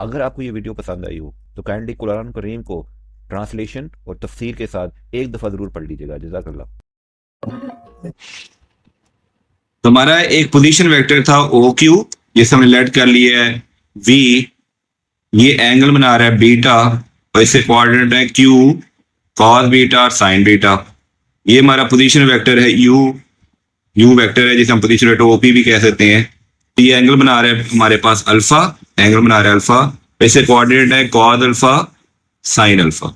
अगर आपको ये वीडियो पसंद आई हो तो काइंडली कुरान करीम को ट्रांसलेशन और तफसीर के साथ एक दफ़ा ज़रूर पढ़ लीजिएगा। जज़ाकल्लाह। तो हमारा एक पोजीशन वेक्टर था ओ क्यू, जिसे हमने लेट कर लिया है वी। ये एंगल बना रहा है बीटा और इससे कोऑर्डिनेट है क्यू, कॉस बीटा और साइन बीटा। ये हमारा पोजीशन वेक्टर है यू वेक्टर है, जिसे हम पोजीशन वेक्टर ओपी भी कह सकते हैं। तो ये एंगल बना रहा है हमारे पास अल्फा, एंगल बना रहा है अल्फा, इससे कोऑर्डिनेट है cos alpha sine alpha.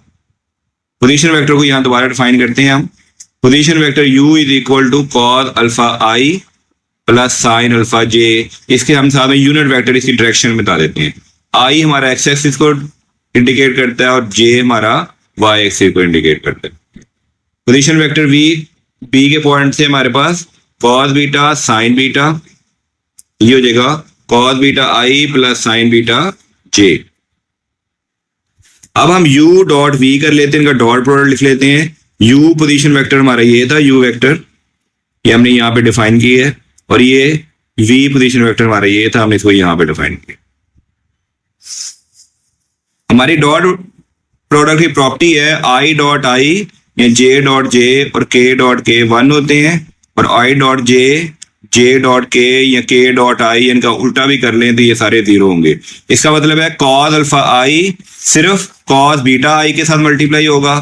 Position vector को यहाँ दोबारा डिफाइन करते हैं हम। Position vector u is equal to cos alpha i plus sine alpha j. इसके हम साथ में यूनिट वेक्टर इसकी डायरेक्शन बता देते हैं। आई हमारा एक्स एक्सिस को इंडिकेट करता है और जे हमारा वाई एक्सिस को इंडिकेट करता है। पोजीशन वेक्टर v, बी के पॉइंट से हमारे पास कॉस बीटा साइन बीटा, ये हो जाएगा कॉस बीटा आई प्लस साइन बीटा जे। अब हम u डॉट v कर लेते हैं, इनका डॉट प्रोडक्ट लिख लेते हैं। u पोजीशन वेक्टर हमारा ये था, u वेक्टर ये हमने यहाँ पे डिफाइन की है, और ये v पोजीशन वेक्टर हमारा ये था, हमने इसको यहाँ पे डिफाइन किया। हमारी डॉट प्रोडक्ट की प्रॉपर्टी है i डॉट i या j डॉट j और k डॉट k 1 होते हैं, और i dot j dot k या k डॉट i इनका उल्टा भी कर लें तो ये सारे जीरो होंगे। इसका मतलब है कॉस अल्फा i सिर्फ कॉस बीटा i के साथ मल्टीप्लाई होगा,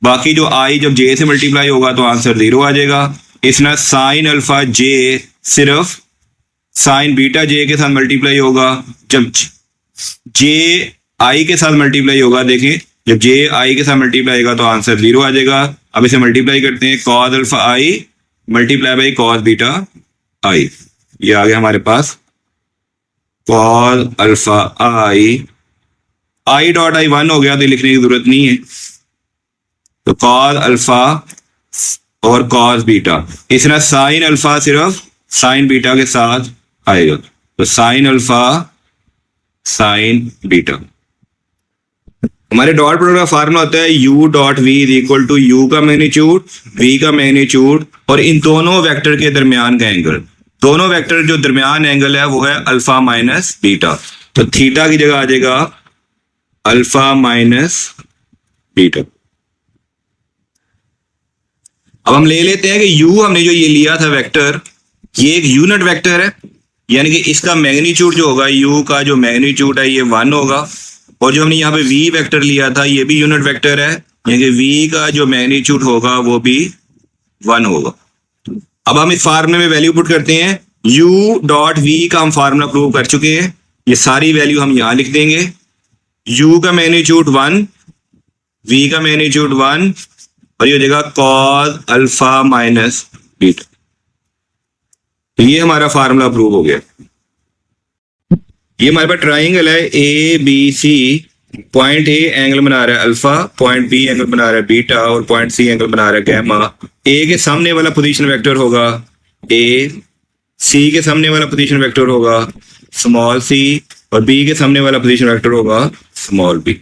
बाकी जो i जब j से मल्टीप्लाई होगा तो आंसर जीरो आ जाएगा। इसमें साइन अल्फा j सिर्फ साइन बीटा j के साथ मल्टीप्लाई होगा, जब j i के साथ मल्टीप्लाई होगा, देखें जब j i के साथ मल्टीप्लाई होगा तो आंसर जीरो आ जाएगा। अब इसे मल्टीप्लाई करते हैं, cos alpha i multiply by cos beta i, ये आ गया हमारे पास cos alpha i dot i 1 हो गया तो लिखने की जरूरत नहीं है। तो कॉस अल्फा और कॉस बीटा, इसमें साइन अल्फा सिर्फ साइन बीटा के साथ आएगा, तो साइन अल्फा साइन बीटा। हमारे डॉट प्रोडक्ट का फार्मूला होता है u dot v is equal to u का मैग्नीट्यूड v का मैग्नीट्यूड और इन दोनों वेक्टर के दरमियान का एंगल। दोनों वेक्टर जो दरमियान एंगल है वो है अल्फा माइनस बीटा, तो थीटा की जगह आ जाएगा अल्फा माइनस बीटा। अब हम ले लेते हैं कि u हमने जो ये लिया था वेक्टर, ये एक यूनिट वेक्टर है, यानी कि इसका मैग्नीट्यूड जो होगा u का जो मैग्नीट्यूड है ये 1 होगा, और जो हमने यहाँ पे v वेक्टर लिया था ये भी यूनिट वेक्टर है, यानी कि v का जो मैग्नीट्यूड होगा वो भी 1 होगा। अब हम इस फार्मूले में वैल्यू पुट करते हैं। u डॉट v का हम फार्मूला प्रूव कर चुके हैं, ये सारी वैल्यू हम यहाँ लिख देंगे। u का मैग्नीट्यूड 1, v का मैग्नीट्यूड 1, और ये हो जाएगा कॉस अल्फा माइनस बीटा। तो ये हमारा फार्मूला प्रूव हो गया। ये हमारे पास ट्राइंगल है A B C, point A angle बना रहा है अल्फा, पॉइंट बी एंगल बना रहा है बीटा, और पॉइंट सी एंगल बना रहा है गैमा। ए के सामने वाला पोजीशन वेक्टर होगा ए, सी के सामने वाला पोजीशन वेक्टर होगा स्मॉल सी, और बी के सामने वाला पोजीशन वेक्टर होगा स्मॉल बी।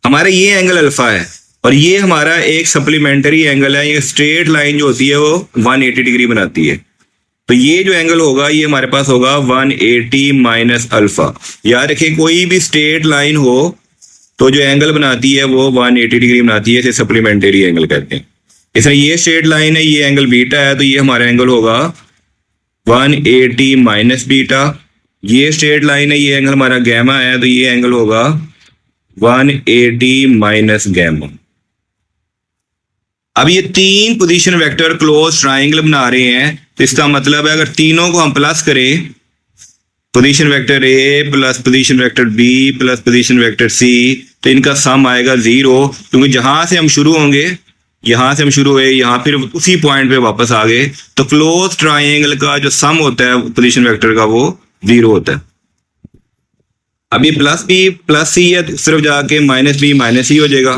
हमारा ये एंगल अल्फा है और ये हमारा एक सप्लीमेंट्री एंगल है। ये स्ट्रेट लाइन जो होती है वो 180 डिग्री बनाती है, तो ये जो एंगल होगा ये हमारे पास होगा 180 माइनस अल्फा। याद रखें कोई भी स्ट्रेट लाइन हो तो जो एंगल बनाती है वो 180 डिग्री बनाती है, इसे सप्लीमेंट्री एंगल कहते हैं। इसमें ये स्ट्रेट लाइन है, ये एंगल बीटा है, तो ये हमारा एंगल होगा 180 माइनस बीटा। ये स्ट्रेट लाइन है, ये एंगल हमारा गैमा है, तो ये एंगल होगा 180 माइनस गैमा। अब ये तीन पोजीशन वेक्टर क्लोज ट्राइंगल बना रहे हैं, तो इसका मतलब है अगर तीनों को हम प्लस करें, position vector A plus position vector B plus position vector C, तो इनका सम आएगा 0, क्योंकि जहां से हम शुरू होंगे, यहां से हम शुरू हुए, यहां फिर उसी पॉइंट पे वापस आ गए, तो क्लोज ट्राइंगल का जो सम होता है पोजीशन वेक्टर का वो 0 होता है। अब ये प्लस बी प्लस सी है, तो सिर्फ जाके माइनस बी माइनस सी हो जाएगा।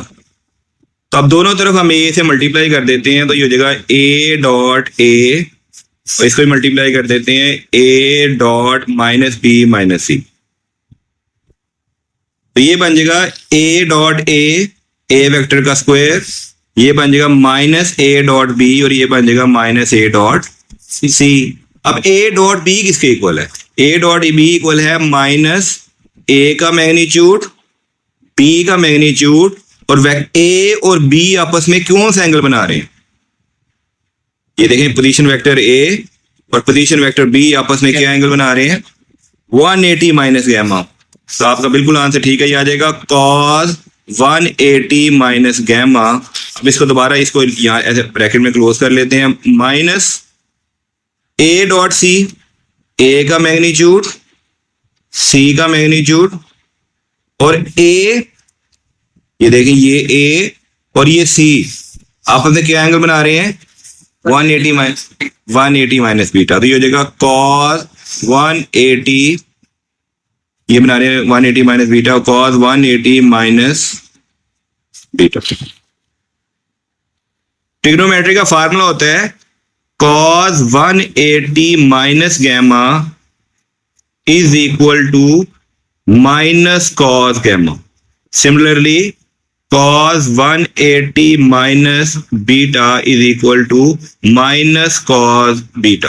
तो अब दोनों तरफ हम ए से मल्टीप्लाई कर देते हैं, तो ये हो जाएगा ए डॉट ए, और इसको भी मल्टीप्लाई कर देते हैं A dot minus B minus C, तो ये बन जाएगा ए डॉट ए वेक्टर का स्क्वायर, ये बन जाएगा माइनस ए डॉट बी, और ये बन जाएगा माइनस ए डॉट सी। अब ए डॉट बी किसके इक्वल है? ए डॉट बी इक्वल है माइनस ए का मैग्नीट्यूड, बी का मैग्नीट्यूड और ए और बी आपस में कौन सा एंगल बना रहे हैं? ये देखें, पोजीशन वेक्टर ए और पोजीशन वेक्टर बी आपस में क्या एंगल बना रहे हैं? 180 माइनस गैमा। तो आपका बिल्कुल आंसर ठीक है, ये आ जाएगा cos 180 माइनस गैमा। अब इसको दोबारा इसको यहाँ ऐसे ब्रैकेट में क्लोज कर लेते हैं, माइनस ए डॉट सी, ए का मैग्नीट्यूड, सी का मैग्नीट्यूड और ए, ये देखें ये ए और ये सी आपस में क्या एंगल बना रहे हैं? 180 माइनस बीटा। तो ये हो जाएगा cos 180, ये बना रहे हैं 180 minus beta, cos 180 minus beta. Trigonometry का फार्मूला होता है cos 180 minus gamma is equal to minus cos gamma. Similarly cos 180 minus beta is equal to minus cos beta.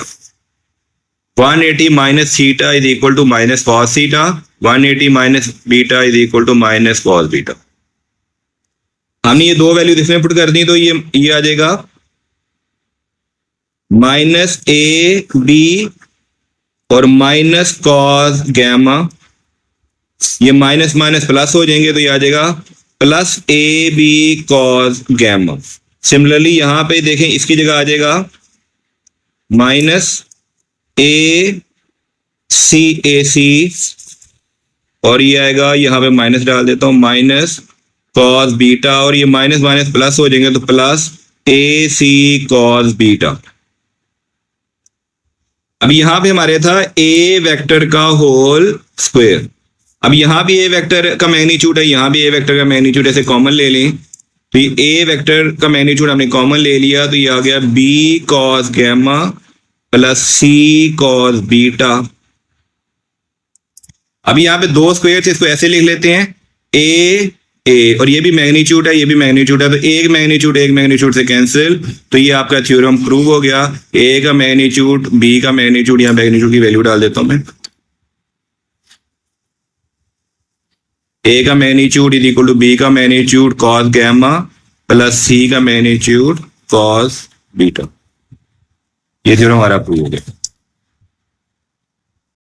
180 minus theta is equal to minus cos theta, 180 minus beta is equal to minus cos beta. हमने ये दो value इसमें put कर दी, तो ये आ जाएगा minus A B और माइनस cos गैमा। ये माइनस माइनस प्लस हो जाएंगे, तो ये आ जाएगा plus A B cos gamma. Similarly यहां पे देखें, इसकी जगह आ जाएगा माइनस ए सी और ये आएगा, यहां पे माइनस डाल देता हूं, माइनस cos बीटा और ये माइनस माइनस प्लस हो जाएंगे, तो प्लस ए सी cos बीटा। अब यहां पे हमारे था ए वेक्टर का होल स्क्वायर। अब यहां भी ए वेक्टर का मैग्नीट्यूड है, यहां भी ए वेक्टर का मैग्नीट्यूड, ऐसे कॉमन ले लें, तो ये ए वेक्टर का मैग्नीट्यूड हमने कॉमन ले लिया, तो ये आ गया बी cos गैमा प्लस सी cos बीटा। अब यहाँ पे दो स्क्वायर थे, इसको ऐसे लिख लेते हैं, ए और ये भी मैग्नीट्यूड है, ये भी मैग्नीट्यूड है, तो एक मैग्नीट्यूड से कैंसिल, तो ये आपका थ्योरम प्रूव हो गया। ए का मैग्नीट्यूड, बी का मैग्नीट्यूड, यहाँ मैग्नीट्यूड की वैल्यू डाल देता हूं मैं, ए का magnitude is equal to B का magnitude cos gamma plus C का मैग्नीट्यूड cos बीटा। ये थ्योरम हमारा प्रूव हो गया।